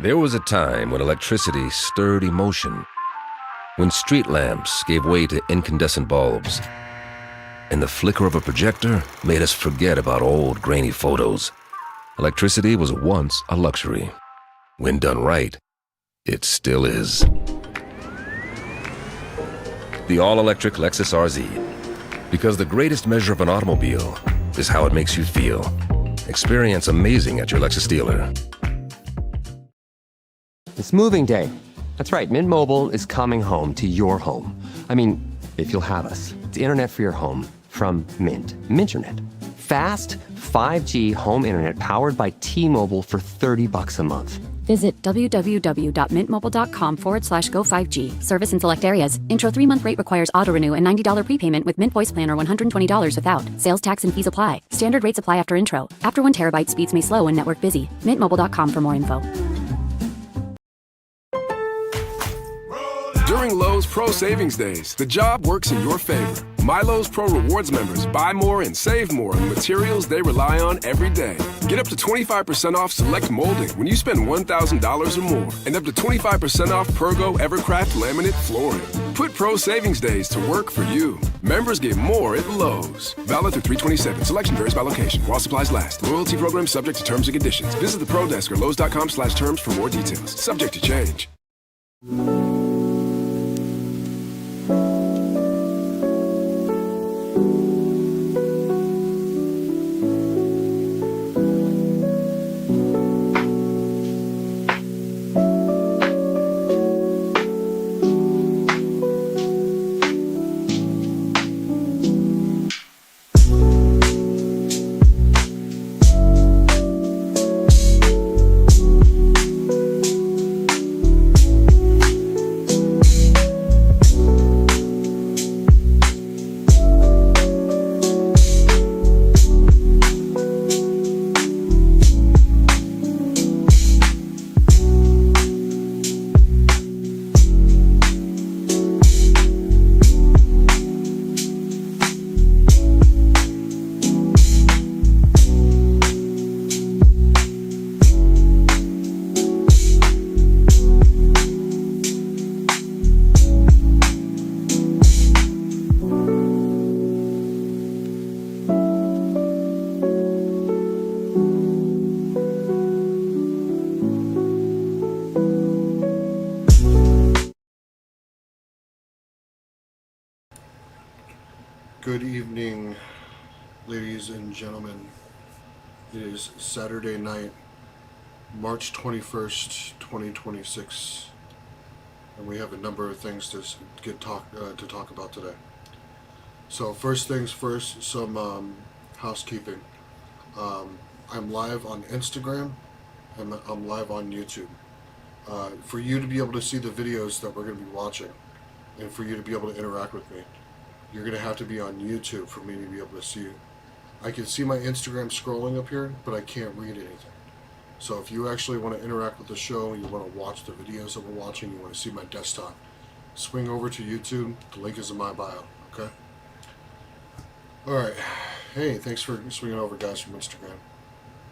There was a time when electricity stirred emotion, when street lamps gave way to incandescent bulbs, and the flicker of a projector made us forget about old, grainy photos. Electricity was once a luxury. When done right, it still is. The all-electric Lexus RZ. Because the greatest measure of an automobile is how it makes you feel. Experience amazing at your Lexus dealer. It's moving day. That's right, Mint Mobile is coming home to your home. I mean, if you'll have us. It's internet for your home from Mint. Minternet. Fast, 5G home internet powered by T-Mobile for $30 a month. Visit www.mintmobile.com/go5G. Service in select areas. Intro 3-month rate requires auto-renew and $90 prepayment with Mint Voice Plan or $120 without. Sales tax and fees apply. Standard rates apply after intro. After 1 terabyte, speeds may slow when network busy. Mintmobile.com for more info. During Lowe's Pro Savings Days, the job works in your favor. My Lowe's Pro Rewards members buy more and save more on materials they rely on every day. Get up to 25% off select molding when you spend $1,000 or more, and up to 25% off Pergo Evercraft laminate flooring. Put Pro Savings Days to work for you. Members get more at Lowe's. Valid through 3/27. Selection varies by location. While supplies last. Loyalty program subject to terms and conditions. Visit the Pro Desk or Lowes.com/terms for more details. Subject to change. Good evening, ladies and gentlemen. It is Saturday night, March 21st, 2026, and we have a number of things to talk about today. So first things first, some housekeeping. I'm live on Instagram, and I'm live on YouTube. For you to be able to see the videos that we're going to be watching, and for you to be able to interact with me, you're going to have to be on YouTube for me to be able to see you. I can see my Instagram scrolling up here, but I can't read anything. So if you actually want to interact with the show, you want to watch the videos that we're watching, you want to see my desktop, swing over to YouTube. The link is in my bio, okay? Alright. Hey, thanks for swinging over, guys, from Instagram.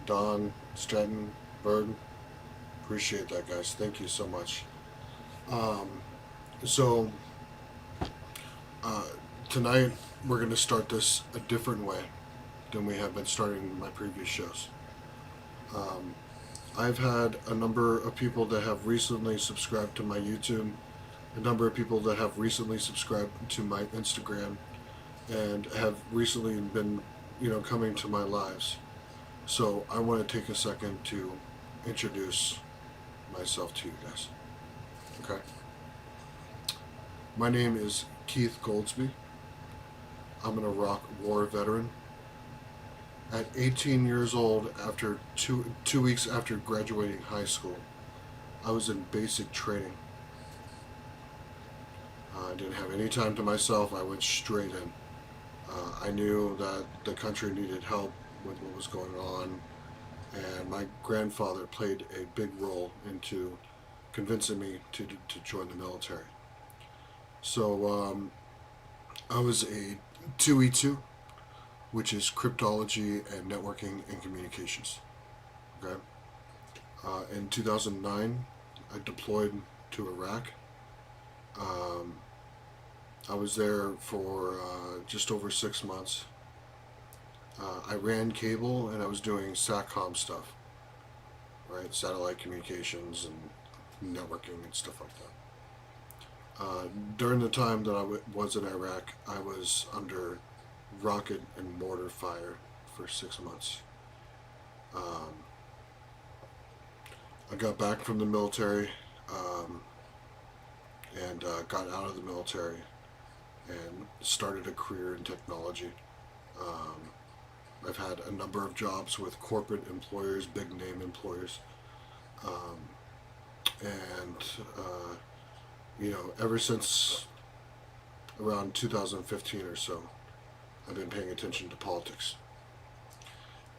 Don, Stratton, Bird. Appreciate that, guys. Thank you so much. Tonight, we're going to start this a different way than we have been starting my previous shows. I've had a number of people that have recently subscribed to my YouTube, a number of people that have recently subscribed to my Instagram, and have recently been, coming to my lives. So I want to take a second to introduce myself to you guys. Okay? My name is Keith Goldsby. I'm an Iraq War veteran. At 18 years old, after two weeks after graduating high school, I was in basic training. I didn't have any time to myself. I went straight in. I knew that the country needed help with what was going on, and my grandfather played a big role into convincing me to join the military. So I was a 2E2, which is cryptology and networking and communications. Okay. In 2009, I deployed to Iraq. Um, I was there for just over 6 months. I ran cable and I was doing SATCOM stuff, right? Satellite communications and networking and stuff like that. During the time that I was in Iraq, I was under rocket and mortar fire for 6 months. I got back from the military and got out of the military and started a career in technology. I've had a number of jobs with corporate employers, big name employers, and ever since around 2015 or so, I've been paying attention to politics.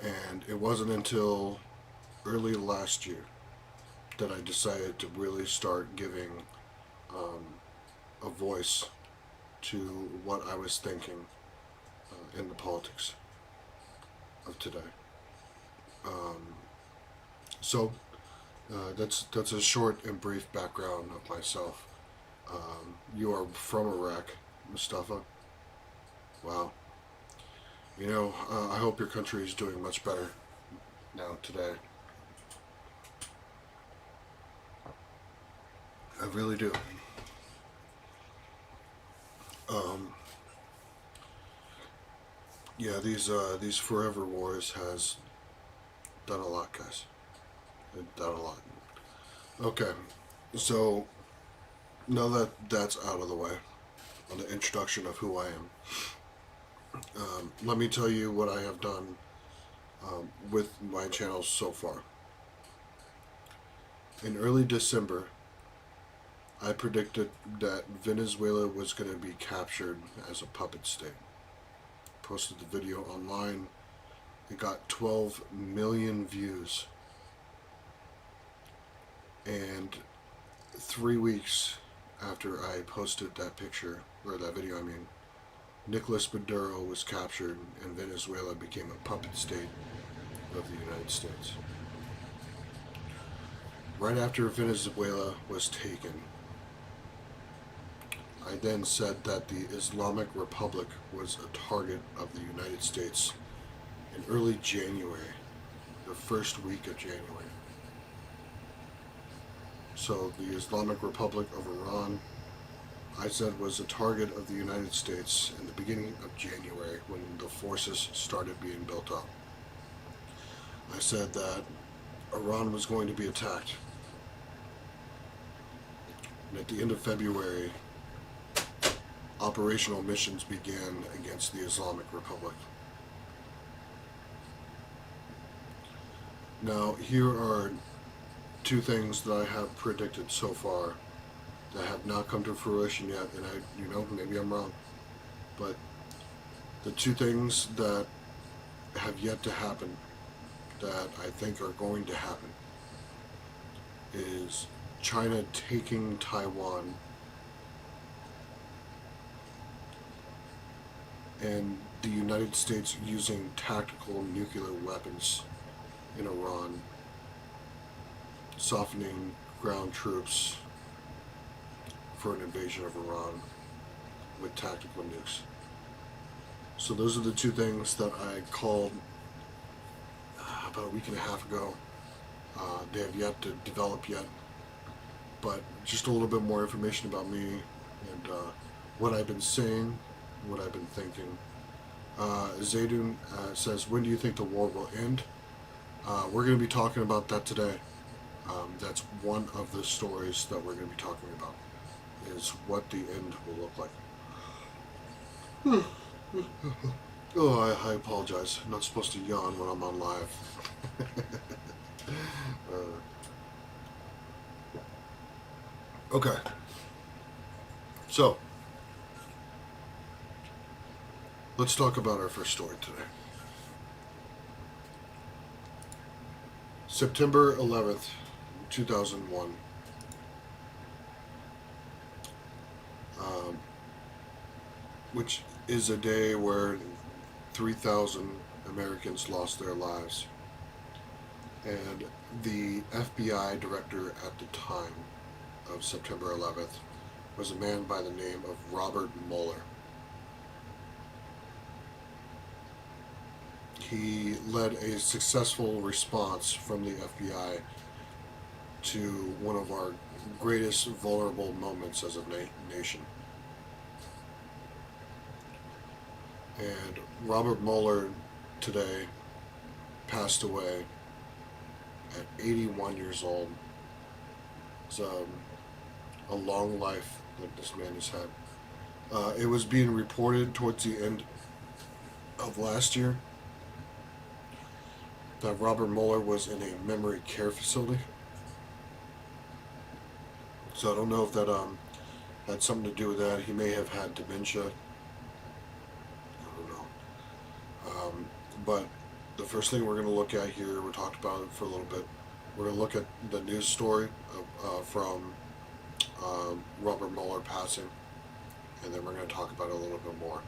And it wasn't until early last year that I decided to really start giving a voice to what I was thinking in the politics of today. That's a short and brief background of myself. You are from Iraq, Mustafa. Wow. I hope your country is doing much better now today. I really do. These forever wars has done a lot, guys. They've done a lot. Okay, so now that that's out of the way, on the introduction of who I am, let me tell you what I have done with my channels so far. In early December, I predicted that Venezuela was going to be captured as a puppet state. Posted the video online. It got 12 million views. And 3 weeks after I posted that picture, or that video, Nicolas Maduro was captured and Venezuela became a puppet state of the United States. Right after Venezuela was taken, I then said that the Islamic Republic was a target of the United States in early January, the first week of January. So the Islamic Republic of Iran, I said, was a target of the United States in the beginning of January when the forces started being built up. I said that Iran was going to be attacked. And at the end of February, operational missions began against the Islamic Republic. Now, here are two things that I have predicted so far that have not come to fruition yet, and maybe I'm wrong, but the two things that have yet to happen that I think are going to happen is China taking Taiwan and the United States using tactical nuclear weapons in Iran, softening ground troops for an invasion of Iran with tactical nukes. So those are the two things that I called about a week and a half ago. They have yet to develop yet, but just a little bit more information about me and what I've been saying, what I've been thinking. Zaydun says, when do you think the war will end? We're going to be talking about that today. That's one of the stories that we're going to be talking about, is what the end will look like. Oh, I apologize. I'm not supposed to yawn when I'm on live. Okay. So, let's talk about our first story today. September 11th, 2001. Which is a day where 3,000 Americans lost their lives And the FBI director at the time of September 11th was a man by the name of Robert Mueller. He led a successful response from the FBI to one of our greatest vulnerable moments as a nation. And Robert Mueller today passed away at 81 years old. It's a long life that this man has had. It was being reported towards the end of last year that Robert Mueller was in a memory care facility. So I don't know if that had something to do with that. He may have had dementia. I don't know. But the first thing we're going to look at here, we talked about it for a little bit, we're going to look at the news story from Robert Mueller passing, and then we're going to talk about it a little bit more.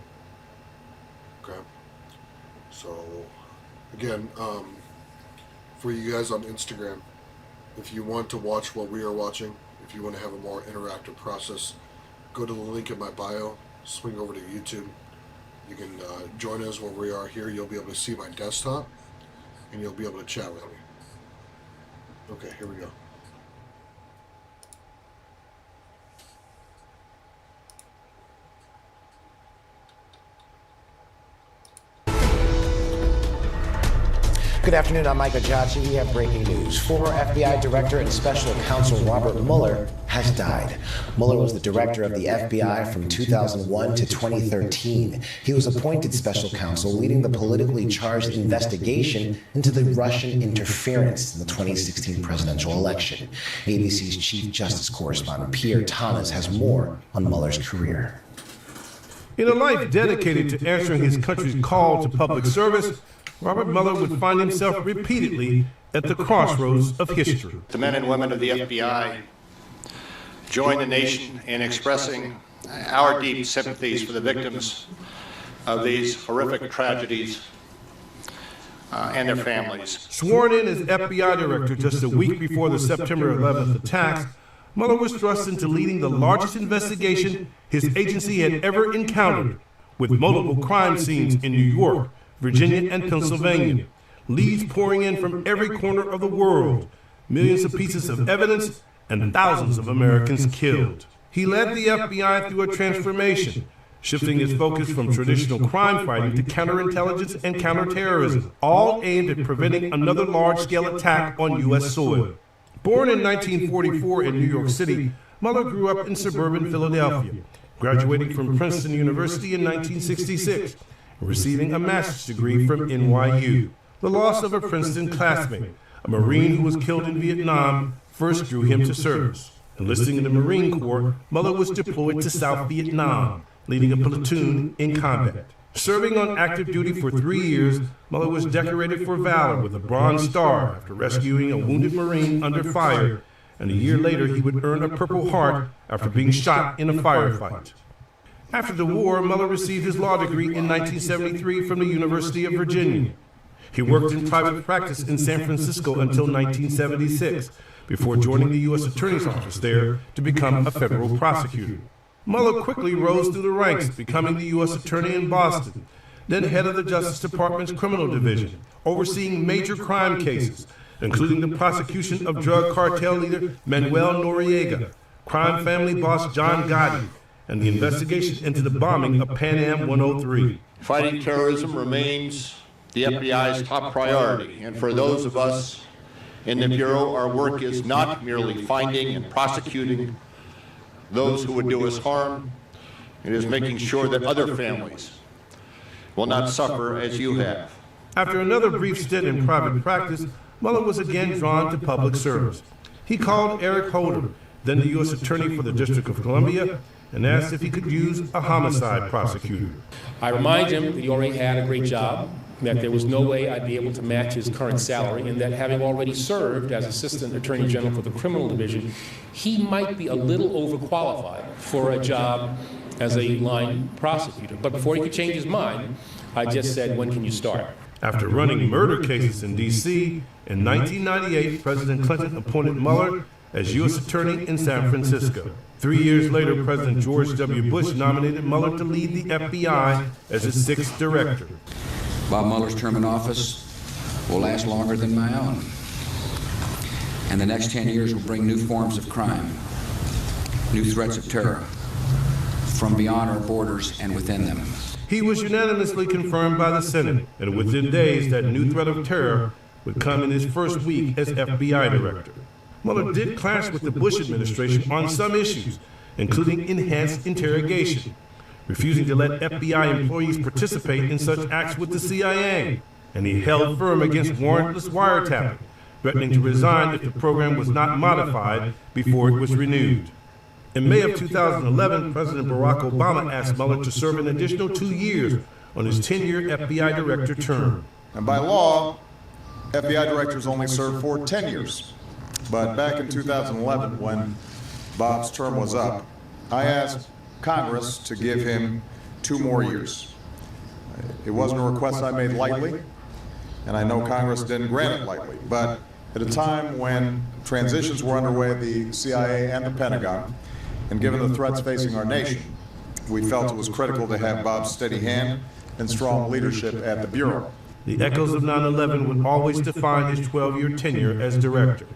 Okay? So, again, for you guys on Instagram, if you want to watch what we are watching, if you want to have a more interactive process, go to the link in my bio, swing over to YouTube. You can join us where we are here. You'll be able to see my desktop, and you'll be able to chat with me. Okay, here we go. Good afternoon, I'm Micah Giacchi. We have breaking news. Former FBI Director and Special Counsel Robert Mueller has died. Mueller was the director of the FBI from 2001 to 2013. He was appointed Special Counsel, leading the politically charged investigation into the Russian interference in the 2016 presidential election. ABC's Chief Justice Correspondent Pierre Thomas has more on Mueller's career. In a life dedicated to answering his country's call to public service, Robert Mueller would find himself repeatedly at the crossroads of history. The men and women of the FBI join the nation in expressing our deep sympathies for the victims of these horrific tragedies and their families. Sworn in as FBI director just a week before the September 11th attacks, Mueller was thrust into leading the largest investigation his agency had ever encountered, with multiple crime scenes in New York, Virginia, and Pennsylvania, leads pouring in from every corner of the world, millions of pieces of evidence, and thousands of Americans killed. He led the FBI through a transformation, shifting its focus from traditional crime fighting to counterintelligence and counterterrorism, all aimed at preventing another large-scale attack on U.S. soil. Born in 1944 in New York City, Mueller grew up in suburban Philadelphia, graduating from Princeton University in 1966, receiving a master's degree from NYU. The loss of a Princeton classmate, a Marine who was killed in Vietnam, first drew him to service. Enlisting in the Marine Corps, Mueller was deployed to South Vietnam, leading a platoon in combat. Serving on active duty for 3 years, Mueller was decorated for valor with a Bronze Star after rescuing a wounded Marine under fire, and a year later he would earn a Purple Heart after being shot in a firefight. After the war, Mueller received his law degree in 1973 from the University of Virginia. He worked in private practice in San Francisco until 1976, before joining the U.S. Attorney's Office there to become a federal prosecutor. Mueller quickly rose through the ranks, becoming the U.S. Attorney in Boston, then head of the Justice Department's Criminal Division, overseeing major crime cases, including the prosecution of drug cartel leader Manuel Noriega, crime family boss John Gotti, and the investigation into the bombing of Pan Am 103. Fighting terrorism remains the FBI's top priority, and for those of us in the Bureau, our work is not merely finding and prosecuting those who would do us harm. It is making sure that other families will not suffer as you have. After another brief stint in private practice, Mueller was again drawn to public service. He called Eric Holder, then the U.S. Attorney for the District of Columbia, and asked if he could use a homicide prosecutor. I remind him that he already had a great job, that there was no way I'd be able to match his current salary, and that having already served as Assistant Attorney General for the Criminal Division, he might be a little overqualified for a job as a line prosecutor. But before he could change his mind, I just said, when can you start? After running murder cases in D.C., in 1998, President Clinton appointed Mueller as U.S. Attorney in San Francisco. 3 years later, President George W. Bush nominated Mueller to lead the FBI as his sixth director. Bob Mueller's term in office will last longer than my own. And the next 10 years will bring new forms of crime, new threats of terror from beyond our borders and within them. He was unanimously confirmed by the Senate, and within days that new threat of terror would come in his first week as FBI director. Mueller did clash with the Bush administration on some issues, including enhanced interrogation, refusing to let FBI employees participate in such acts with the CIA, and he held firm against warrantless wiretapping, threatening to resign if the program was not modified before it was renewed. In May of 2011, President Barack Obama asked Mueller to serve an additional 2 years on his 10-year FBI director term. And by law, FBI directors only serve for 10 years. But back in 2011, when Bob's term was up, I asked Congress to give him 2 more years. It wasn't a request I made lightly, and I know Congress didn't grant it lightly. But at a time when transitions were underway at the CIA and the Pentagon, and given the threats facing our nation, we felt it was critical to have Bob's steady hand and strong leadership at the Bureau. The echoes of 9/11 would always define his 12-year tenure as director.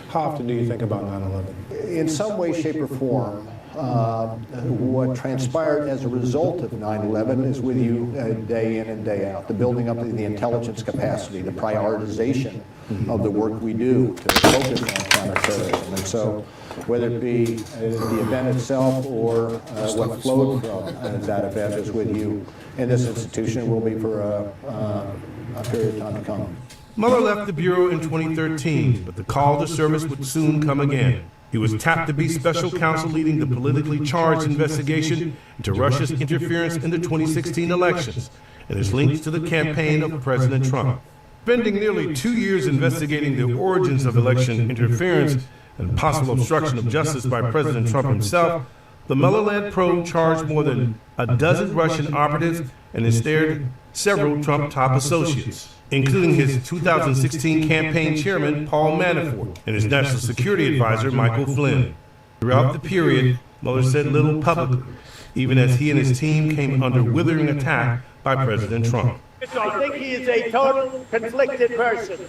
How often do you think about 9/11? In some way, shape, or form, what transpired as a result of 9/11 is with you day in and day out. The building up of the intelligence capacity, the prioritization of the work we do to focus on counterterrorism. And so, whether it be the event itself or what flowed from that event is with you in this institution, will be for a period of time to come. Mueller left the Bureau in 2013, but the call to service would soon come again. He was tapped to be special counsel leading the politically charged investigation into Russia's interference in the 2016 elections and its links to the campaign of President Trump. Spending nearly 2 years investigating the origins of election interference and possible obstruction of justice by President Trump himself, the Mueller-led probe charged more than a dozen Russian operatives and ensnared several Trump top associates, including his 2016 campaign chairman, Paul Manafort, and his national security advisor, Michael Flynn. Throughout the period, Mueller said little publicly, even as he and his team came under withering attack by President Trump. I think he is a total conflicted person.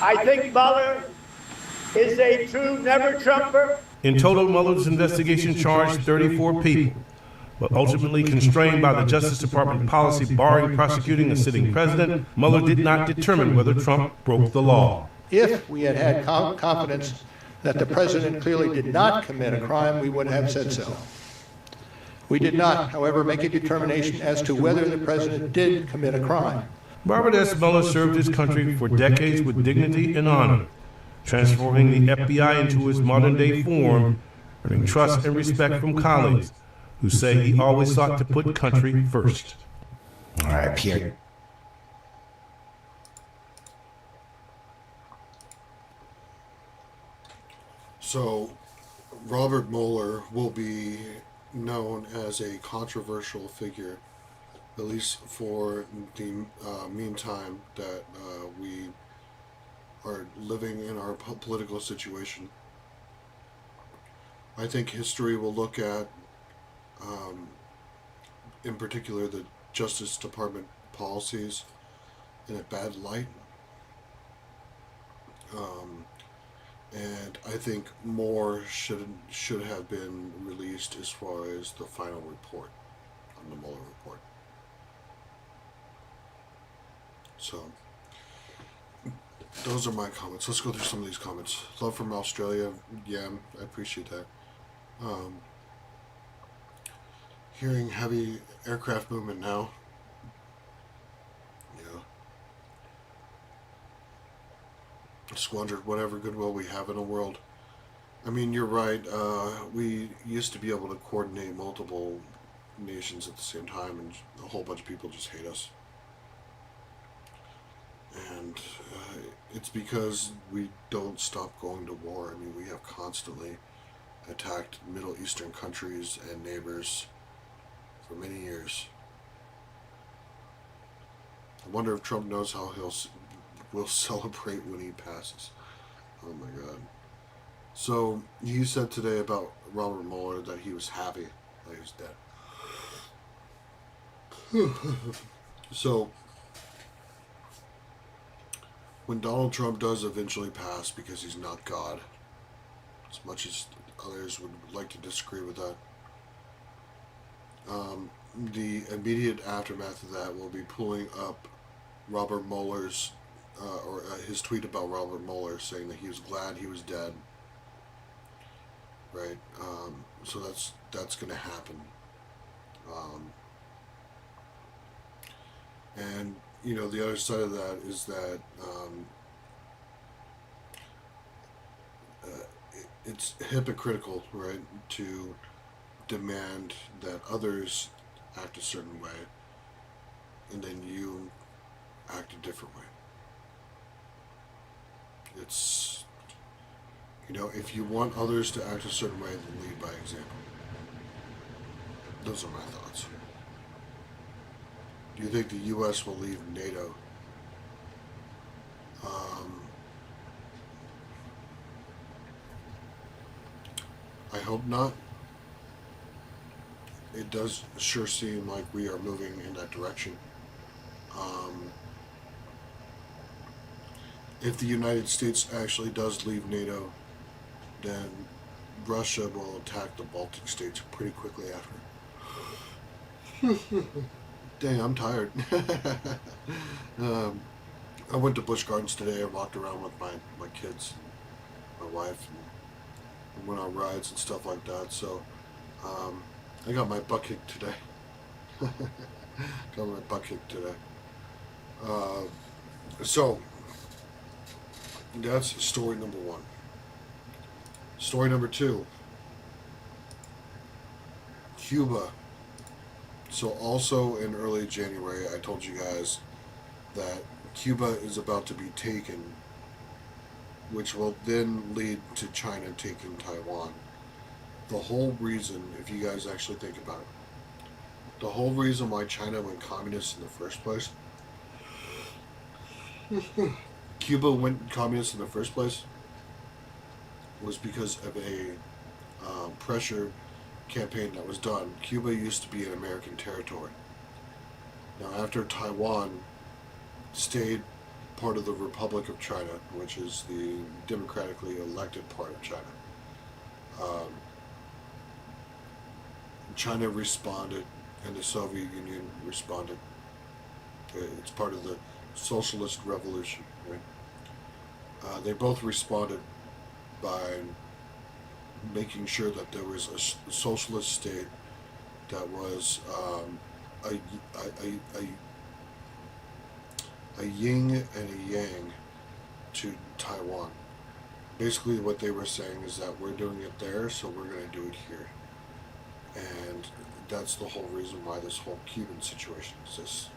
I think Mueller is a true never-Trumper. In total, Mueller's investigation charged 34 people, but ultimately constrained by the Justice Department policy barring prosecuting a sitting president, Mueller did not determine whether Trump broke the law. If we had had confidence that the president clearly did not commit a crime, we would have said so. We did not, however, make a determination as to whether the president did commit a crime. Robert S. Mueller served his country for decades with dignity and honor, transforming the FBI into its modern-day form, earning trust and respect from colleagues who say he always sought to put country first. All right, Pierre. So, Robert Mueller will be known as a controversial figure, at least for the meantime that we are living in our political situation. I think history will look at, in particular, the Justice Department policies in a bad light. And I think more should have been released as far as the final report on the Mueller report. So, those are my comments. Let's go through some of these comments. Love from Australia. Yeah, I appreciate that. Hearing heavy aircraft movement now. Yeah. Just wondered whatever goodwill we have in the world. I mean, you're right. We used to be able to coordinate multiple nations at the same time, and a whole bunch of people just hate us. And it's because we don't stop going to war. I mean, we have constantly attacked Middle Eastern countries and neighbors for many years. I wonder if Trump knows how will celebrate when he passes. Oh my God. So he said today about Robert Mueller that he was happy that he was dead. So when Donald Trump does eventually pass, because he's not God, as much as others would like to disagree with that, the immediate aftermath of that will be pulling up Robert Mueller's his tweet about Robert Mueller, saying that he was glad he was dead. Right. So that's going to happen. And you know, the other side of that is that it's hypocritical, right, to demand that others act a certain way, and then you act a different way. It's, you know, if you want others to act a certain way, then lead by example. Those are my thoughts. Do you think the U.S. will leave NATO? I hope not. It does sure seem like we are moving in that direction. If the United States actually does leave NATO, then Russia will attack the Baltic states pretty quickly after. Dang, I'm tired. I went to Busch Gardens today. I walked around with my kids, my wife, and went on rides and stuff like that. So I got my butt kicked today. Got my butt kicked today. So that's story number one. Story number two, Cuba. So also in early January, I told you guys that Cuba is about to be taken, which will then lead to China taking Taiwan. The whole reason, if you guys actually think about it, the whole reason why China went communist in the first place, Cuba went communist in the first place, was because of a pressure campaign that was done. Cuba used to be an American territory. Now, after Taiwan stayed part of the Republic of China, which is the democratically elected part of China, China responded, and the Soviet Union responded. It's part of the socialist revolution, right? They both responded by making sure that there was a socialist state that was a yin and a yang to Taiwan. Basically what they were saying is that we're doing it there, so we're going to do it here. And that's the whole reason why this whole Cuban situation exists.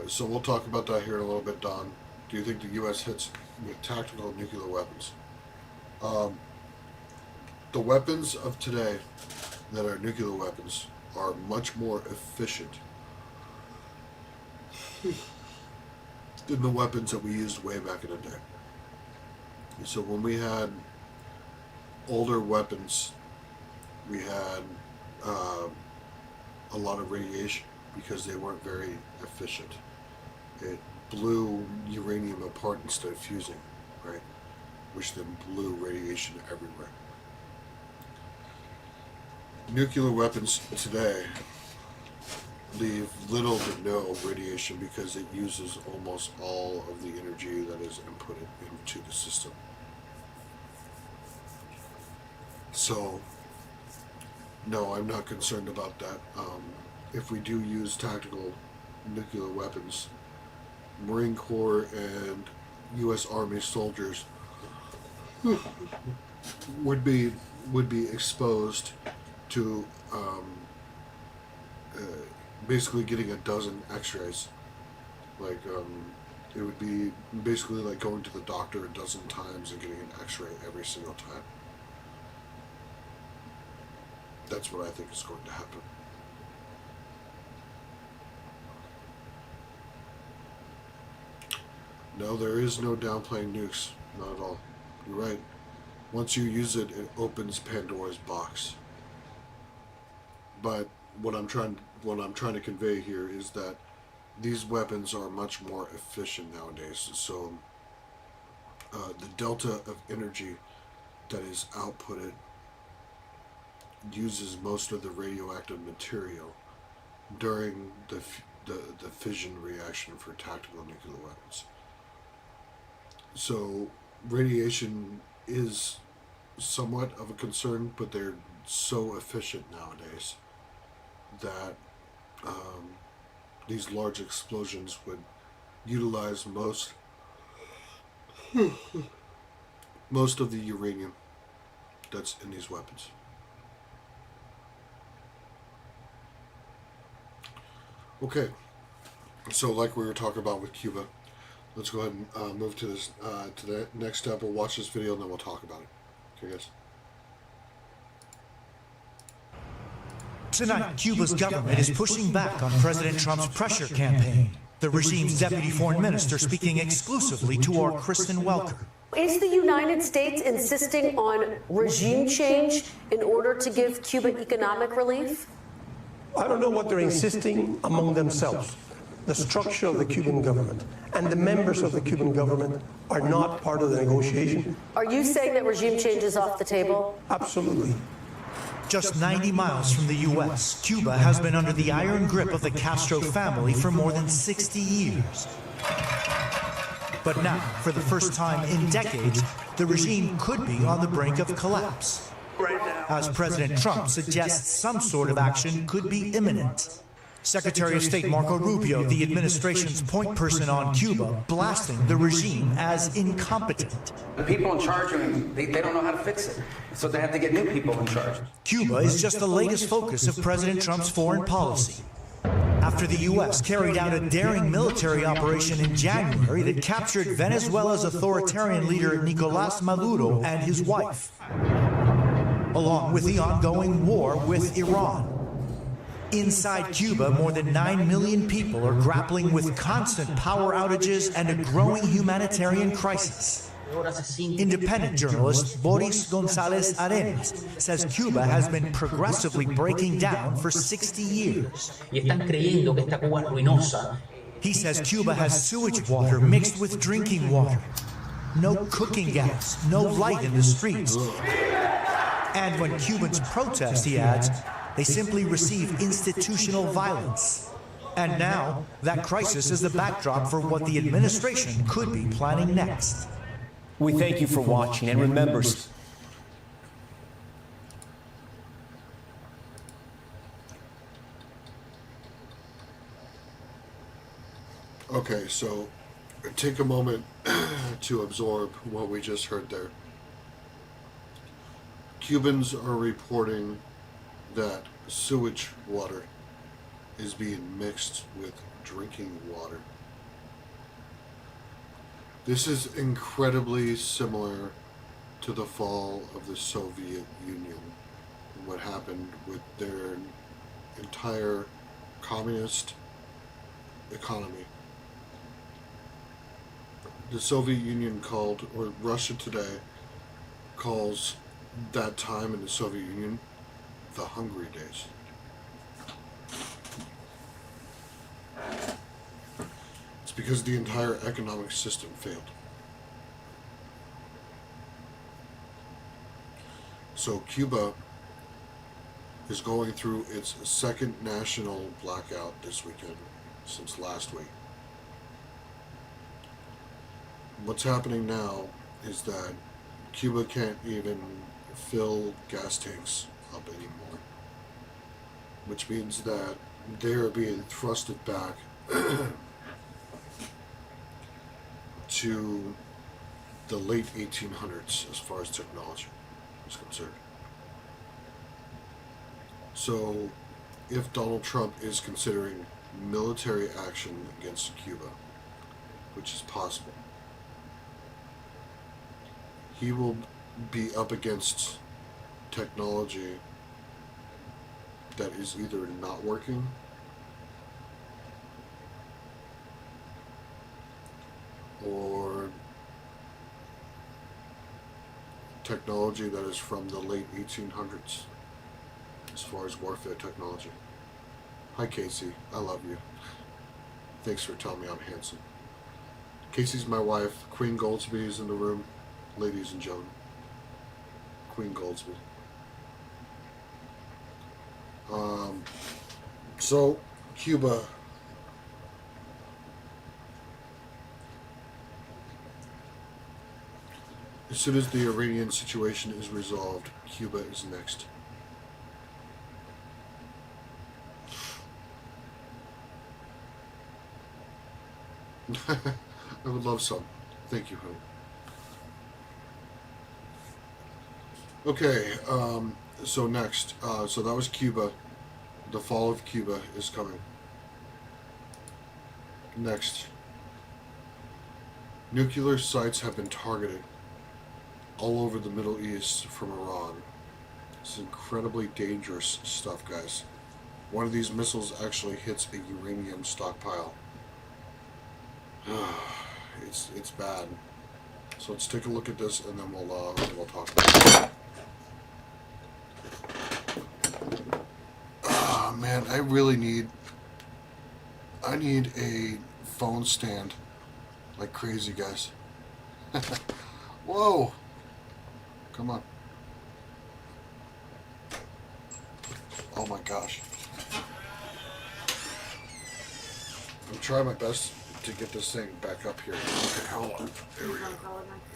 So we'll talk about that here in a little bit, Don. Do you think the U.S. hits with tactical nuclear weapons? The weapons of today that are nuclear weapons are much more efficient than the weapons that we used way back in the day. So when we had older weapons, we had a lot of radiation because they weren't very efficient. It blew uranium apart instead of fusing, right? Which then blew radiation everywhere. Nuclear weapons today leave little to no radiation because it uses almost all of the energy that is inputted into the system. So, no, I'm not concerned about that. If we do use tactical nuclear weapons, Marine Corps and U.S. Army soldiers would be exposed to basically getting a dozen X-rays. Like it would be basically like going to the doctor a dozen times and getting an X-ray every single time. That's what I think is going to happen. No, there is no downplaying nukes. Not at all. You're right. Once you use it, it opens Pandora's box. But what I'm trying to convey here is that these weapons are much more efficient nowadays. So the delta of energy that is outputted uses most of the radioactive material during the fission reaction for tactical nuclear weapons. So radiation is somewhat of a concern, but they're so efficient nowadays that these large explosions would utilize most of the uranium that's in these weapons. Okay, so like we were talking about with Cuba, let's go ahead and move to this to the next step. We'll watch this video and then we'll talk about it. Okay, guys. Tonight, Cuba's government is pushing back on President Trump's pressure campaign. The regime's deputy foreign minister speaking exclusively to our Kristen Welker. Is the United States insisting on regime change in order to give Cuba economic relief? I don't know what they're insisting among themselves. The structure of the Cuban government and the members of the Cuban government are not part of the negotiation. Are you saying that regime change is off the table? Absolutely. Just 90 miles from the U.S., Cuba has been under the iron grip of the Castro family for more than 60 years. But now, for the first time in decades, the regime could be on the brink of collapse, as President Trump suggests some sort of action could be imminent. Secretary of State Marco Rubio, the administration's point person on Cuba, blasting the regime as incompetent. The people in charge, they don't know how to fix it, so they have to get new people in charge. Cuba is just the latest focus of President Trump's foreign policy. After the U.S. carried out a daring military operation in January that captured Venezuela's authoritarian leader Nicolás Maduro and his wife, along with the ongoing war with Iran. Inside Cuba, more than 9 million people are grappling with constant power outages and a growing humanitarian crisis. Independent journalist Boris González Arenas says Cuba has been progressively breaking down for 60 years. He says Cuba has sewage water mixed with drinking water, no cooking gas, no light in the streets. And when Cubans protest, he adds, they simply receive institutional violence. And now, that crisis is the backdrop for what the administration could be planning next. We thank you for watching, and remember... Okay, so take a moment to absorb what we just heard there. Cubans are reporting that sewage water is being mixed with drinking water. This is incredibly similar to the fall of the Soviet Union and what happened with their entire communist economy. The Soviet Union called, or Russia today calls that time in the Soviet Union the Hungry Days. It's because the entire economic system failed. So Cuba is going through its second national blackout this weekend since last week. What's happening now is that Cuba can't even fill gas tanks up anymore, which means that they are being thrusted back to the late 1800s as far as technology is concerned. So if Donald Trump is considering military action against Cuba, which is possible, he will be up against technology that is either not working or technology that is from the late 1800s as far as warfare technology. Hi Casey, I love you. Thanks for telling me I'm handsome. Casey's my wife. Queen Goldsby is in the room. Ladies and gentlemen. Queen Goldsby. So, Cuba. As soon as the Iranian situation is resolved, Cuba is next. I would love some. Thank you, honey. Okay, so next. So that was Cuba. The fall of Cuba is coming. Next. Nuclear sites have been targeted all over the Middle East from Iran. It's incredibly dangerous stuff, guys. One of these missiles actually hits a uranium stockpile. It's bad. So let's take a look at this and then we'll talk about it. Man, I need a phone stand like crazy, guys. Whoa! Come on. Oh my gosh. I'm trying my best to get this thing back up here. Okay, hold on. There we go.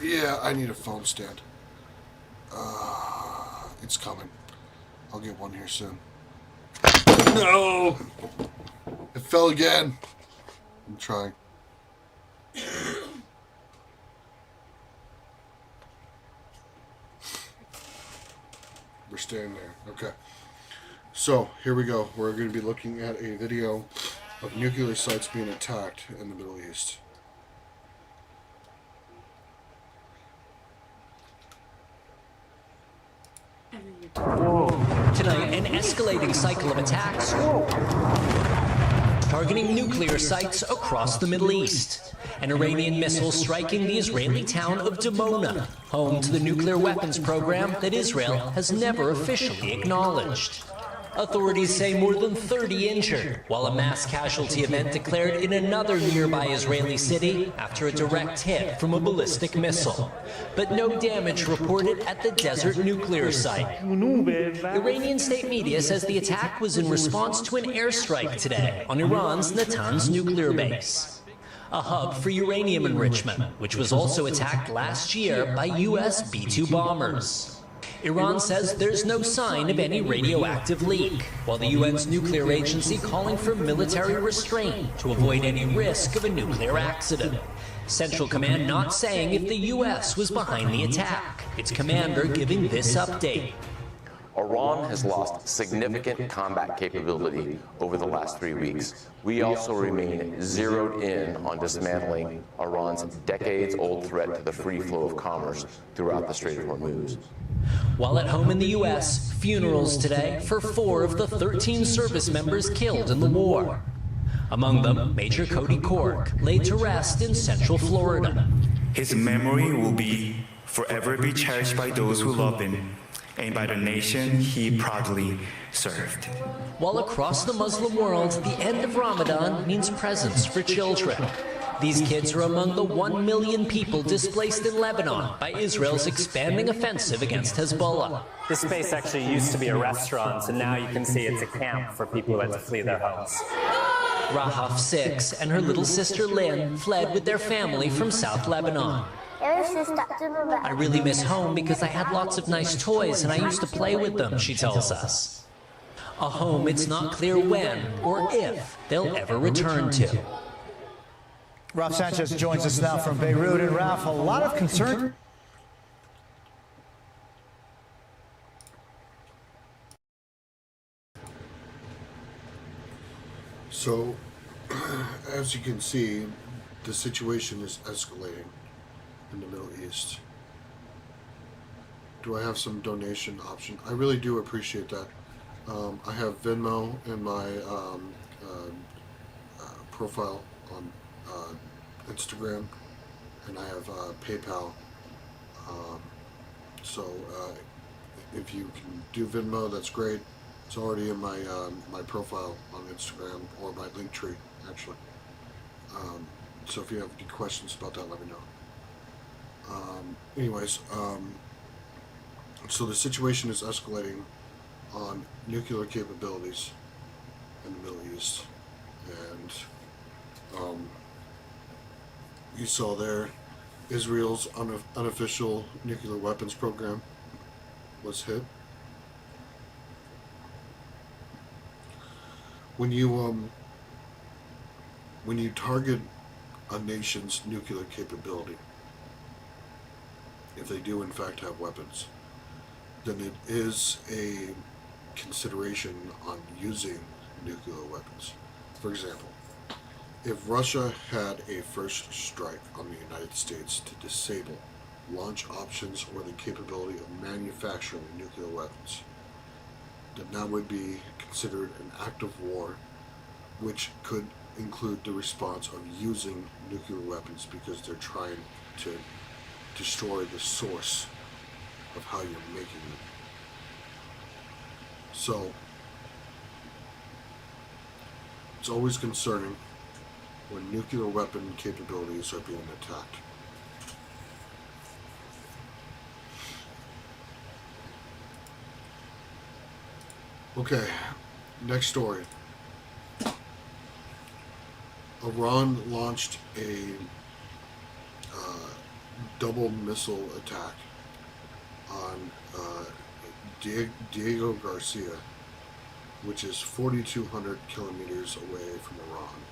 Yeah, I need a phone stand. It's coming. I'll get one here soon. No! It fell again. I'm trying. We're staying there. Okay. So, here we go. We're going to be looking at a video of nuclear sites being attacked in the Middle East. Tonight, an escalating cycle of attacks targeting nuclear sites across the Middle East. An Iranian missile striking the Israeli town of Dimona, home to the nuclear weapons program that Israel has never officially acknowledged. Authorities say more than 30 injured, while a mass casualty event declared in another nearby Israeli city after a direct hit from a ballistic missile. But no damage reported at the desert nuclear site. Iranian state media says the attack was in response to an airstrike today on Iran's Natanz nuclear base, a hub for uranium enrichment, which was also attacked last year by U.S. B-2 bombers. Iran says there's no sign of any radioactive leak, while the UN's nuclear agency calling for military restraint to avoid any risk of a nuclear accident. Central Command not saying if the U.S. was behind the attack. Its commander giving this update. Iran has lost significant combat capability over the last 3 weeks. We also remain zeroed in on dismantling Iran's decades-old threat to the free flow of commerce throughout the Strait of Hormuz. While at home in the U.S., funerals today for 4 of the 13 service members killed in the war. Among them, Major Cody Cork, laid to rest in Central Florida. His memory will forever be cherished by those who love him and by the nation he proudly served. While across the Muslim world, the end of Ramadan means presents for children. These kids are among the 1 million people displaced in Lebanon by Israel's expanding offensive against Hezbollah. This space actually used to be a restaurant, and now you can see it's a camp for people who had to flee their homes. Rahaf, 6, and her little sister Lynn fled with their family from South Lebanon. I really miss home because I had lots of nice toys and I used to play with them, she tells us. A home it's not clear when or if they'll ever return to. Ralph Sanchez joins us now from Beirut. And Ralph, a lot of concern. So, as you can see, the situation is escalating in the Middle East. Do I have some donation option? I really do appreciate that. I have Venmo in my profile on Instagram. and I have PayPal. So if you can do Venmo, that's great. It's already in my my profile on Instagram, or my link tree, actually. So if you have any questions about that, let me know. Anyways, so the situation is escalating on nuclear capabilities in the Middle East, and you saw there, Israel's unofficial nuclear weapons program was hit. When you target a nation's nuclear capability, if they do in fact have weapons, then it is a consideration on using nuclear weapons. For example, if Russia had a first strike on the United States to disable launch options or the capability of manufacturing nuclear weapons, then that would be considered an act of war, which could include the response of using nuclear weapons because they're trying to destroy the source of how you're making them. So it's always concerning when nuclear weapon capabilities are being attacked. Okay, next story. Iran launched a double missile attack on Diego Garcia, which is 4,200 kilometers away from Iran.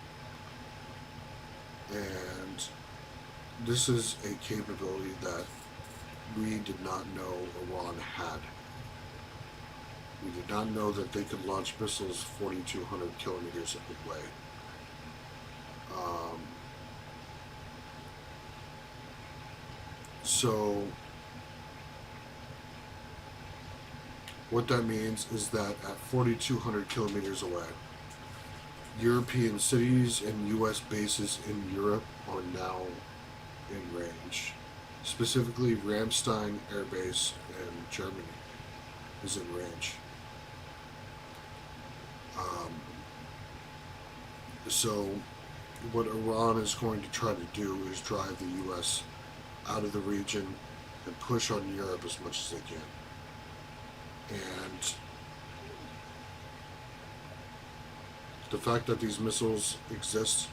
And this is a capability that we did not know Iran had. We did not know that they could launch missiles 4,200 kilometers away. So what that means is that at 4,200 kilometers away, European cities and U.S. bases in Europe are now in range. Specifically, Ramstein Air Base in Germany is in range. So what Iran is going to try to do is drive the U.S. out of the region and push on Europe as much as they can. And the fact that these missiles exist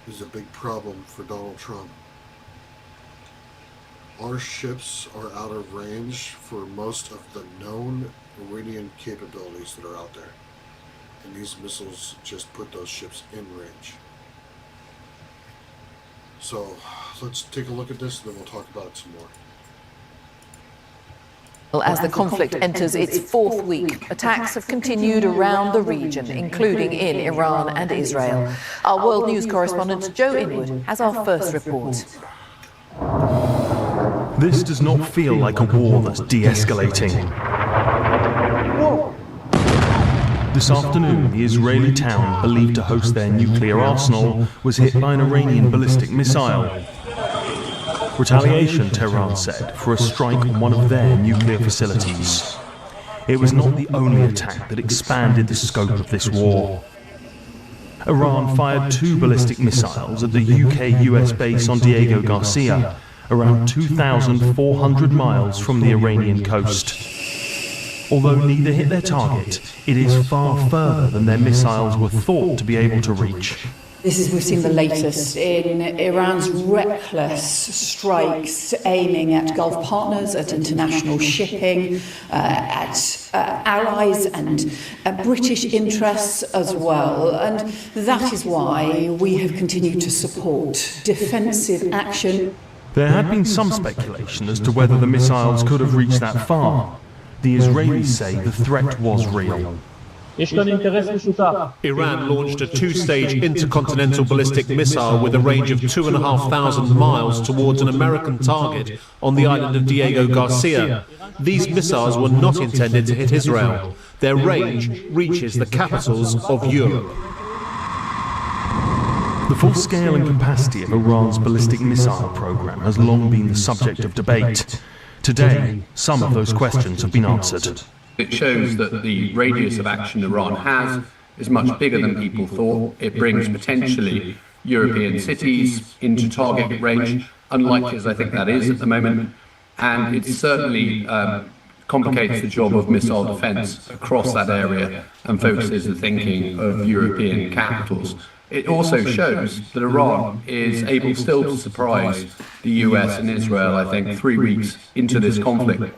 is a big problem for Donald Trump. Our ships are out of range for most of the known Iranian capabilities that are out there. And these missiles just put those ships in range. So let's take a look at this and then we'll talk about it some more. As the conflict enters its fourth week, attacks have continued around the region, including in Iran and Israel. Our World News correspondent Joe Inwood has our first report. This does not feel like a war that's de-escalating. This afternoon, the Israeli town believed to host their nuclear arsenal was hit by an Iranian ballistic missile. Retaliation, Tehran said, for a strike on one of their nuclear facilities. It was not the only attack that expanded the scope of this war. Iran fired 2 ballistic missiles at the UK-US base on Diego Garcia, around 2,400 miles from the Iranian coast. Although neither hit their target, it is far further than their missiles were thought to be able to reach. We've seen the latest in Iran's reckless strikes aiming at Gulf partners, at international shipping, at allies and British interests as well. And that is why we have continued to support defensive action. There had been some speculation as to whether the missiles could have reached that far. The Israelis say the threat was real. Iran launched a 2-stage intercontinental ballistic missile with a range of 2,500 miles towards an American target on the island of Diego Garcia. These missiles were not intended to hit Israel. Their range reaches the capitals of Europe. The full scale and capacity of Iran's ballistic missile program has long been the subject of debate. Today, some of those questions have been answered. It shows that the radius of action Iran has is much bigger than people thought. It brings potentially European cities into target range, unlikely as I think that is at the moment, and it certainly complicates the job of missile defence across that area and focuses the thinking of European capitals. It also shows that Iran is able still to surprise the US and Israel, I think, 3 weeks into this conflict.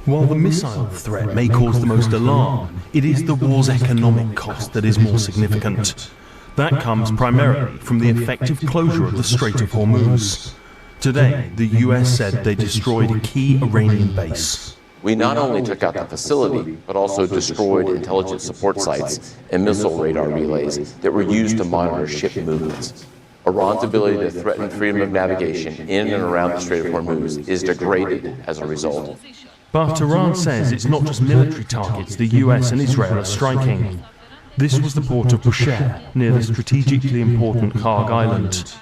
While the missile threat may cause the most alarm, it is the war's economic cost that is more significant. That comes primarily from the effective closure of the Strait of Hormuz. Today, the US said they destroyed a key Iranian base. We not only took out the facility, but also destroyed intelligence support sites and missile radar relays that were used to monitor ship movements. Iran's ability to threaten freedom of navigation in and around the Strait of Hormuz is degraded as a result. But Iran says it's not just military targets the US and Israel are striking. This was the port of Bushehr, near the strategically important Karg Island.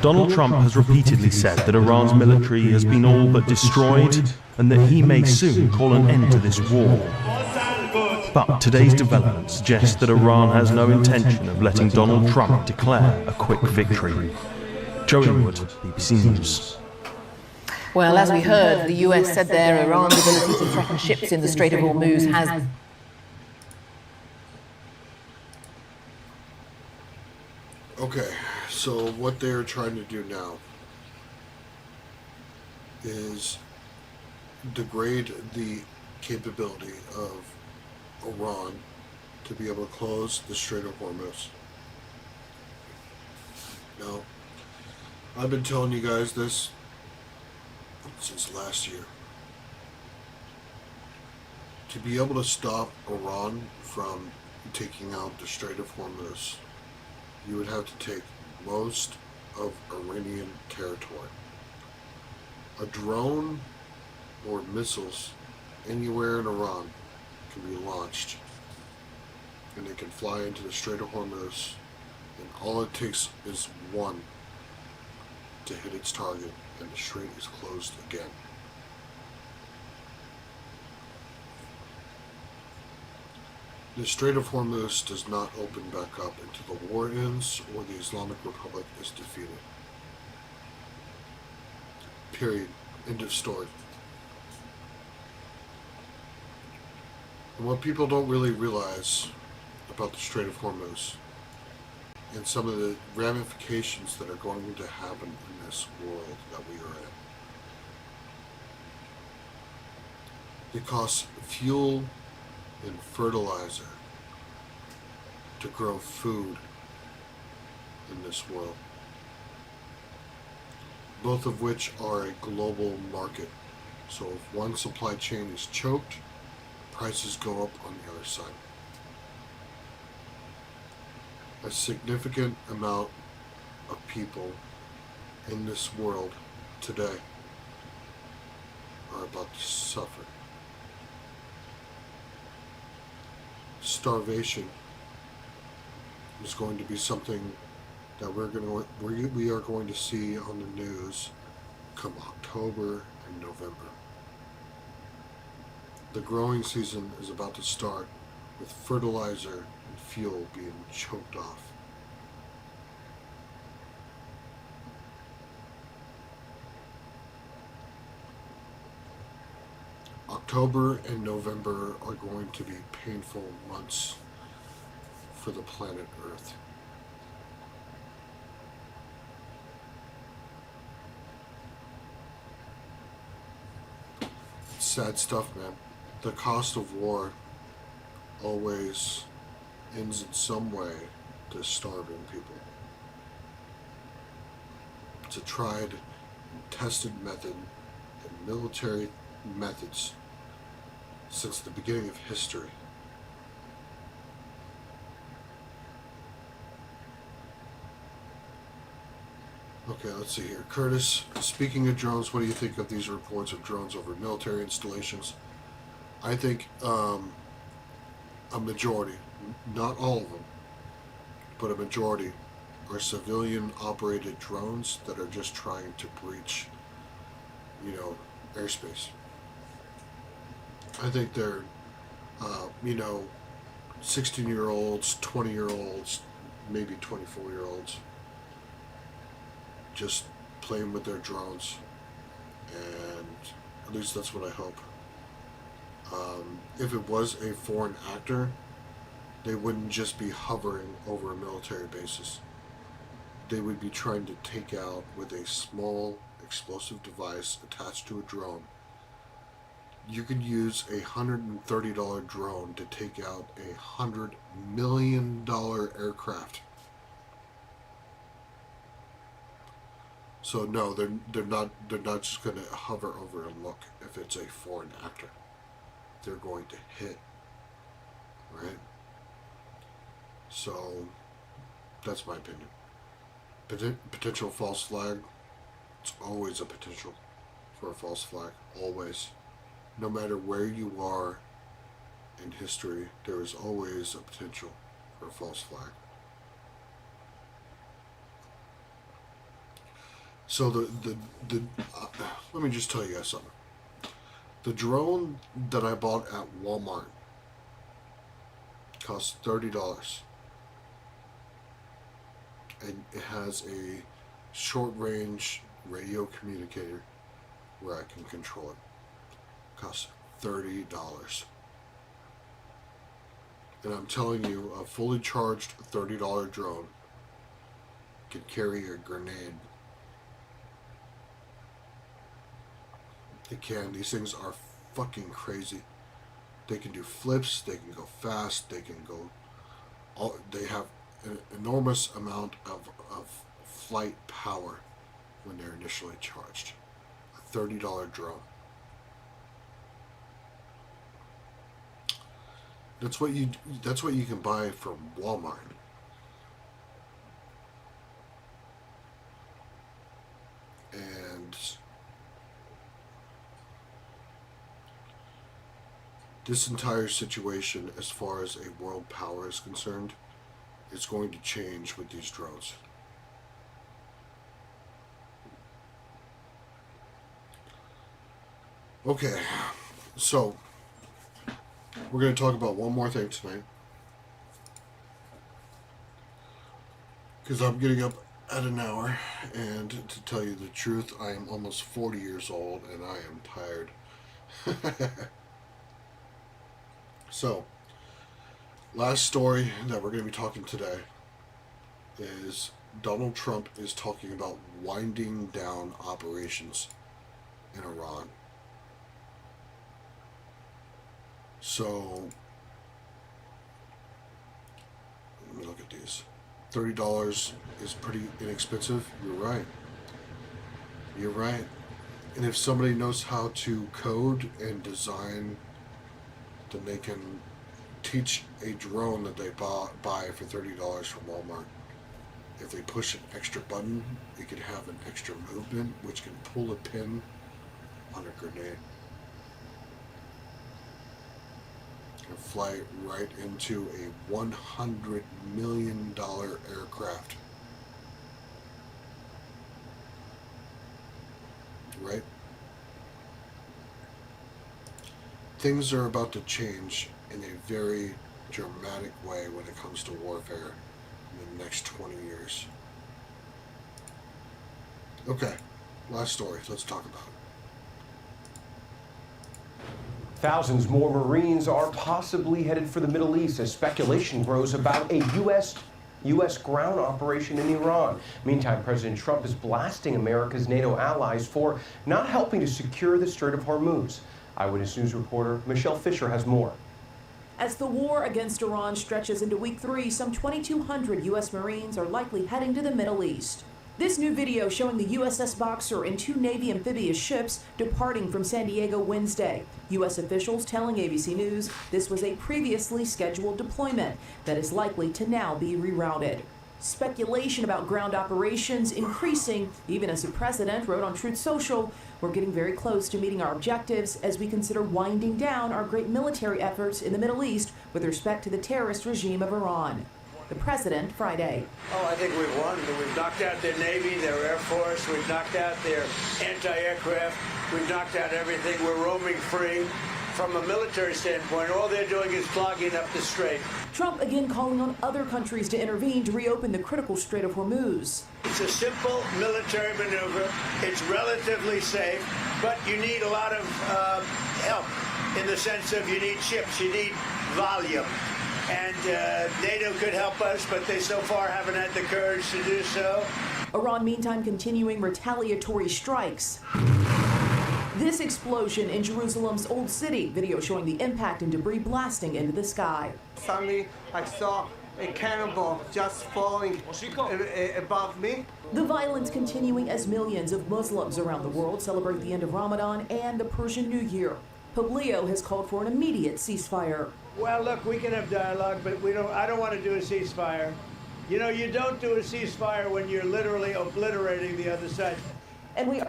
Donald Trump has repeatedly said that Iran's military has been all but destroyed and that he may soon call an end to this war. But today's development suggests that Iran has no intention of letting Donald Trump declare a quick victory. Joe Inwood, BBC News. Well, as we heard, the US said there Iran's ability to threaten ships in the Strait of Hormuz has... Okay, so what they're trying to do now is degrade the capability of Iran to be able to close the Strait of Hormuz. Now, I've been telling you guys this since last year. To be able to stop Iran from taking out the Strait of Hormuz, you would have to take most of Iranian territory. A drone or missiles anywhere in Iran can be launched, and they can fly into the Strait of Hormuz, and all it takes is one to hit its target, and the strait is closed again. The Strait of Hormuz does not open back up until the war ends or the Islamic Republic is defeated. Period. End of story. And what people don't really realize about the Strait of Hormuz and some of the ramifications that are going to happen in this world that we are in. It costs fuel and fertilizer to grow food in this world, both of which are a global market. So if one supply chain is choked, prices go up on the other side. A significant amount of people in this world today are about to suffer. Starvation is going to be something that we are going to see on the news come October and November. The growing season is about to start with fertilizer and fuel being choked off. October and November are going to be painful months for the planet Earth. It's sad stuff, man. The cost of war always ends in some way to starving people. It's a tried and tested method in military methods since the beginning of history. Okay, let's see here. Curtis, speaking of drones, what do you think of these reports of drones over military installations? I think a majority, not all of them, but a majority are civilian-operated drones that are just trying to breach, airspace. I think they're, 16-year-olds, 20-year-olds, maybe 24-year-olds, just playing with their drones, and at least that's what I hope. If it was a foreign actor, they wouldn't just be hovering over military bases. They would be trying to take out with a small explosive device attached to a drone. You could use a $130 drone to take out a $100 million aircraft. So no, they're not just going to hover over and look if it's a foreign actor. They're going to hit, right? So that's my opinion. Potential false flag. It's always a potential for a false flag. Always. No matter where you are in history, there is always a potential for a false flag. So let me just tell you guys something. The drone that I bought at Walmart cost $30. And it has a short-range radio communicator where I can control it. It costs $30. And I'm telling you, a fully charged $30 drone can carry a grenade. It can. These things are fucking crazy. They can do flips, they can go fast, they can go... they have an enormous amount of flight power when they're initially charged. A $30 drone. That's what you can buy from Walmart. And this entire situation, as far as a world power is concerned, is going to change with these drones. Okay, so we're going to talk about one more thing tonight, because I'm getting up at an hour, and to tell you the truth, I am almost 40 years old and I am tired. So, last story that we're going to be talking today is Donald Trump is talking about winding down operations in Iran. So, let me look at these. $30 is pretty inexpensive. You're right. You're right. And if somebody knows how to code and design, then they can teach a drone that they buy for $30 from Walmart. If they push an extra button, it can have an extra movement, which can pull a pin on a grenade. And fly right into a $100 million aircraft. Right? Things are about to change in a very dramatic way when it comes to warfare in the next 20 years. Okay, last story. Let's talk about it. Thousands more Marines are possibly headed for the Middle East as speculation grows about a U.S. ground operation in Iran. Meantime, President Trump is blasting America's NATO allies for not helping to secure the Strait of Hormuz. Eyewitness News reporter Michelle Fisher has more. As the war against Iran stretches into week 3, some 2,200 U.S. Marines are likely heading to the Middle East. This new video showing the USS Boxer and 2 Navy amphibious ships departing from San Diego Wednesday. U.S. officials telling ABC News this was a previously scheduled deployment that is likely to now be rerouted. Speculation about ground operations increasing, even as the president wrote on Truth Social, "We're getting very close to meeting our objectives as we consider winding down our great military efforts in the Middle East with respect to the terrorist regime of Iran." the president Friday. Oh, I think we've won. We've knocked out their Navy, their Air Force. We've knocked out their anti-aircraft. We've knocked out everything. We're roaming free. From a military standpoint, all they're doing is clogging up the strait. Trump again calling on other countries to intervene to reopen the critical Strait of Hormuz. It's a simple military maneuver. It's relatively safe, but you need a lot of help in the sense of you need ships, you need volume. And NATO could help us, but they so far haven't had the courage to do so. Iran, meantime, continuing retaliatory strikes. This explosion in Jerusalem's Old City, video showing the impact and debris blasting into the sky. Suddenly, I saw a cannonball just falling above me. The violence continuing as millions of Muslims around the world celebrate the end of Ramadan and the Persian New Year. Pope Leo has called for an immediate ceasefire. Well, look, we can have dialogue, but I don't want to do a ceasefire. You know, you don't do a ceasefire when you're literally obliterating the other side. And we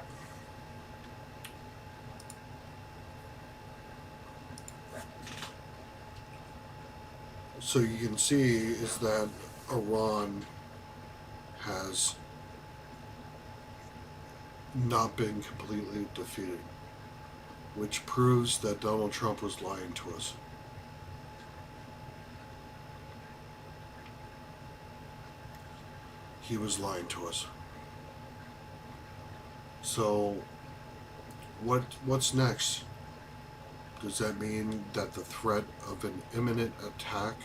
So you can see is that Iran has not been completely defeated, which proves that Donald Trump was lying to us. He was lying to us. So what's next? Does that mean that the threat of an imminent attack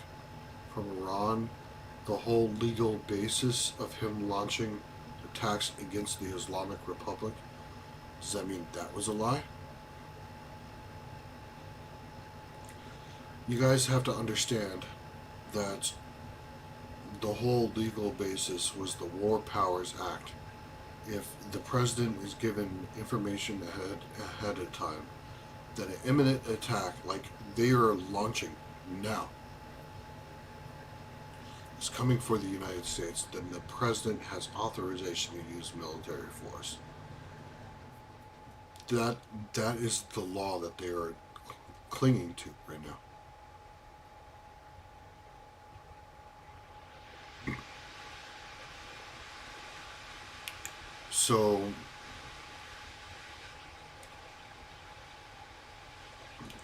from Iran, the whole legal basis of him launching attacks against the Islamic Republic, does that mean that was a lie? You guys have to understand that the whole legal basis was the War Powers Act. If the president is given information ahead of time that an imminent attack, like they are launching now, is coming for the United States, then the president has authorization to use military force. That is the law that they are clinging to right now. So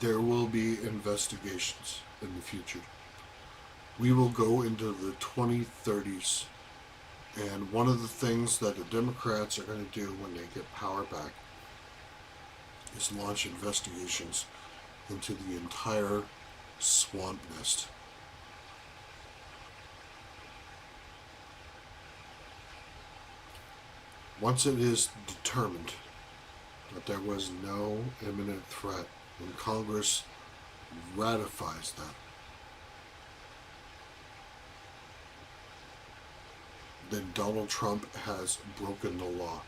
there will be investigations in the future. We will go into the 2030s, and one of the things that the Democrats are going to do when they get power back is launch investigations into the entire swamp nest. Once it is determined that there was no imminent threat, when Congress ratifies that, then Donald Trump has broken the law.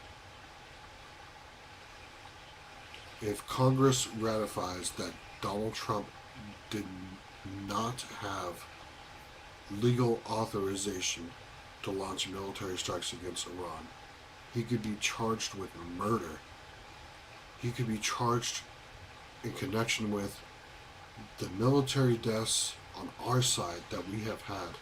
If Congress ratifies that Donald Trump did not have legal authorization to launch military strikes against Iran, he could be charged with murder. He could be charged in connection with the military deaths on our side that we have had.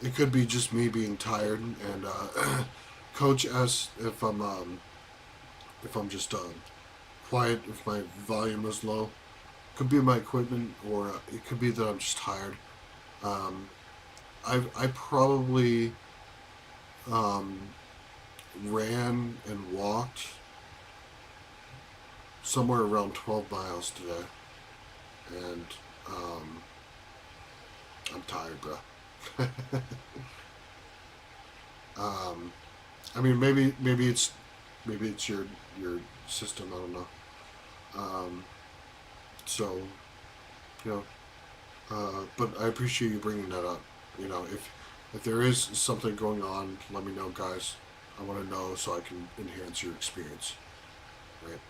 It could be just me being tired, and Coach asked if I'm just quiet, if my volume is low. Could be my equipment, or it could be that I'm just tired. I probably ran and walked somewhere around 12 miles today, and I'm tired, bro. I mean, maybe it's your system. I don't know. So, you know, but I appreciate you bringing that up. You know, if there is something going on, let me know, guys. I want to know so I can enhance your experience. Right.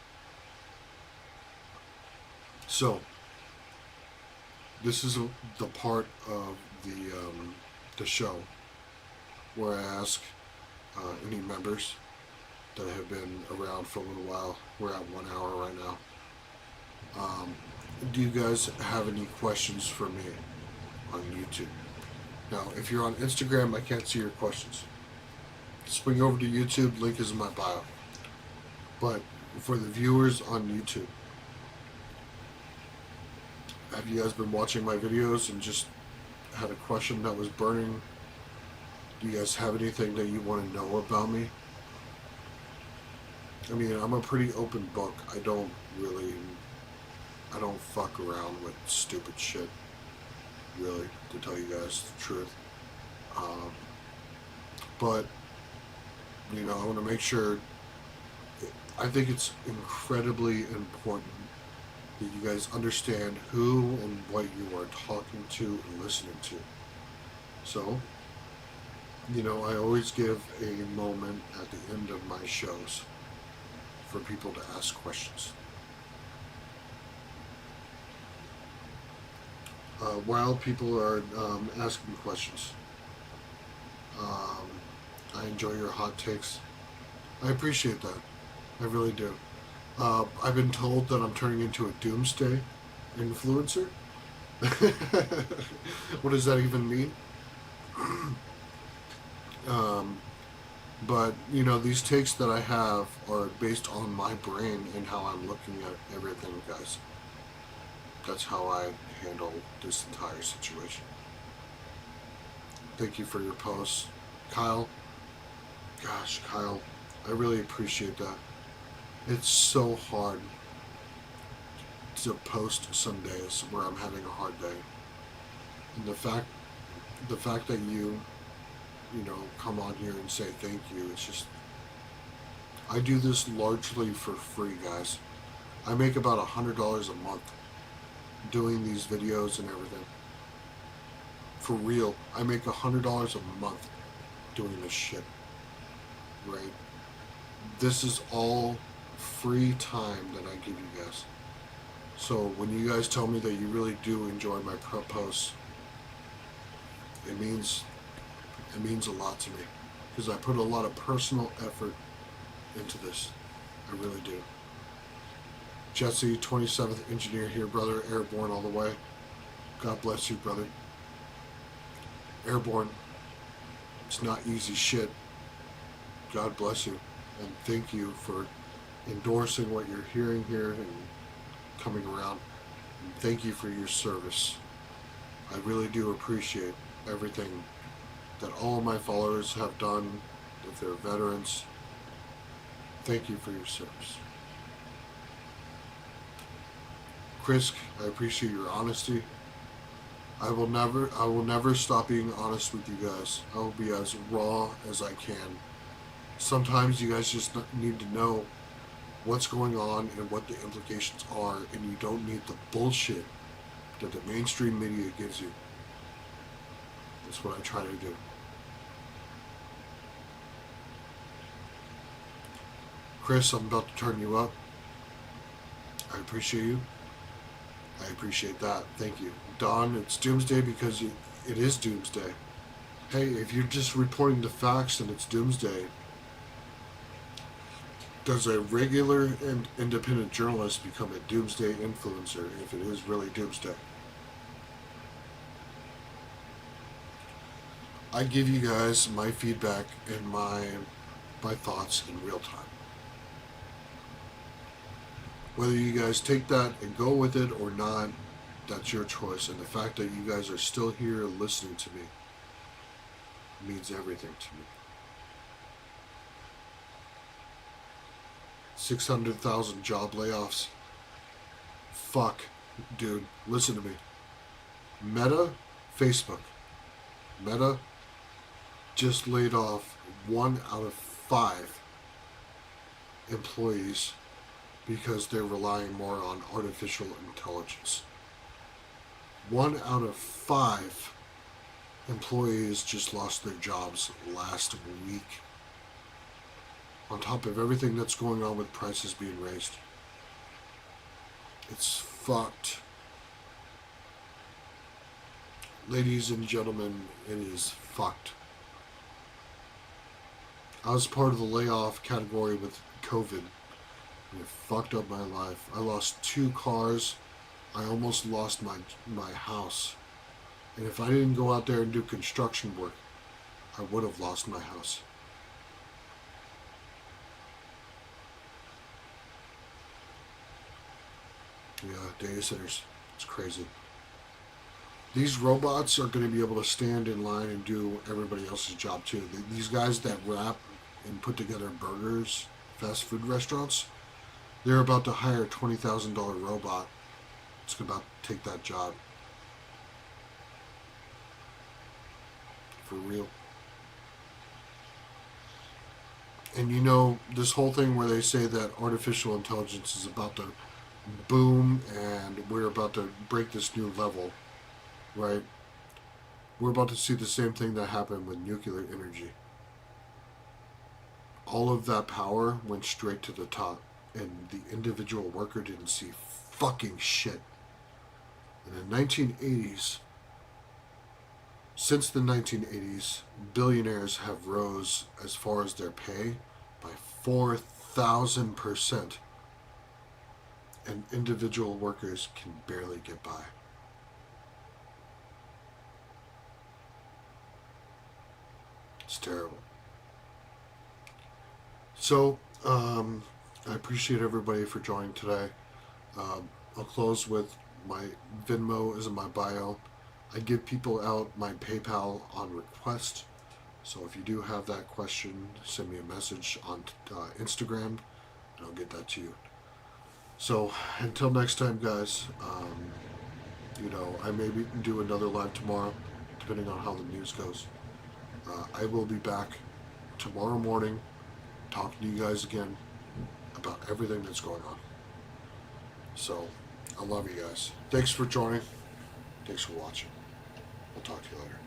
So, this is the part of the show where I ask any members that have been around for a little while. We're at 1 hour right now. Do you guys have any questions for me on YouTube? Now, if you're on Instagram, I can't see your questions. Swing over to YouTube, link is in my bio. But for the viewers on YouTube, have you guys been watching my videos and just had a question that was burning? Do you guys have anything that you want to know about me? I mean, I'm a pretty open book. I don't fuck around with stupid shit, really, to tell you guys the truth. But, you know, I want to make sure, I think it's incredibly important that you guys understand who and what you are talking to and listening to. So, you know, I always give a moment at the end of my shows for people to ask questions. While people are asking questions, I enjoy your hot takes. I appreciate that. I really do. I've been told that I'm turning into a doomsday influencer. What does that even mean? But, you know, these takes that I have are based on my brain and how I'm looking at everything, guys. That's how I handle this entire situation. Thank you for your posts. Kyle, gosh, Kyle, I really appreciate that. It's so hard to post some days where I'm having a hard day. And the fact that you know, come on here and say thank you, it's just, I do this largely for free, guys. I make about $100 a month doing these videos and everything. For real, I make $100 a month doing this shit, right? This is all free time that I give you guys. So when you guys tell me that you really do enjoy my prep posts, it means a lot to me, because I put a lot of personal effort into this. I really do. Jesse, 27th engineer here, brother. Airborne all the way. God bless you, brother. Airborne. It's not easy shit. God bless you. And thank you for endorsing what you're hearing here and coming around. And thank you for your service. I really do appreciate everything that all of my followers have done, if they're veterans. Thank you for your service. Chris, I appreciate your honesty. I will never stop being honest with you guys. I will be as raw as I can. Sometimes you guys just need to know what's going on and what the implications are, and you don't need the bullshit that the mainstream media gives you. That's what I try to do. Chris, I'm about to turn you up. I appreciate you. I appreciate that. Thank you. Don, it's doomsday because it is doomsday. Hey, if you're just reporting the facts and it's doomsday, does a regular and independent journalist become a doomsday influencer if it is really doomsday? I give you guys my feedback and my thoughts in real time. Whether you guys take that and go with it or not, that's your choice. And the fact that you guys are still here listening to me means everything to me. 600,000 job layoffs. Fuck, dude, listen to me. Meta, Facebook. Meta just laid off 1 out of 5 employees because they're relying more on artificial intelligence. 1 out of 5 employees just lost their jobs last week. On top of everything that's going on with prices being raised. It's fucked. Ladies and gentlemen, it is fucked. I was part of the layoff category with COVID. And it fucked up my life. I lost 2 cars. I almost lost my house. And if I didn't go out there and do construction work, I would have lost my house. Yeah, data centers. It's crazy. These robots are going to be able to stand in line and do everybody else's job too. These guys that wrap and put together burgers, fast food restaurants, they're about to hire a $20,000 robot. It's about to take that job. For real. And you know, this whole thing where they say that artificial intelligence is about to boom and we're about to break this new level, right? We're about to see the same thing that happened with nuclear energy. All of that power went straight to the top, and the individual worker didn't see fucking shit. In the 1980s, since the 1980s, billionaires have rose as far as their pay by 4,000%, and individual workers can barely get by. It's terrible. So, I appreciate everybody for joining today. I'll close with my Venmo is in my bio. I give people out my PayPal on request. So if you do have that question, send me a message on Instagram, and I'll get that to you. So until next time, guys, I may do another live tomorrow, depending on how the news goes. I will be back tomorrow morning, talking to you guys again about everything that's going on. So, I love you guys. Thanks for joining. Thanks for watching. I'll talk to you later.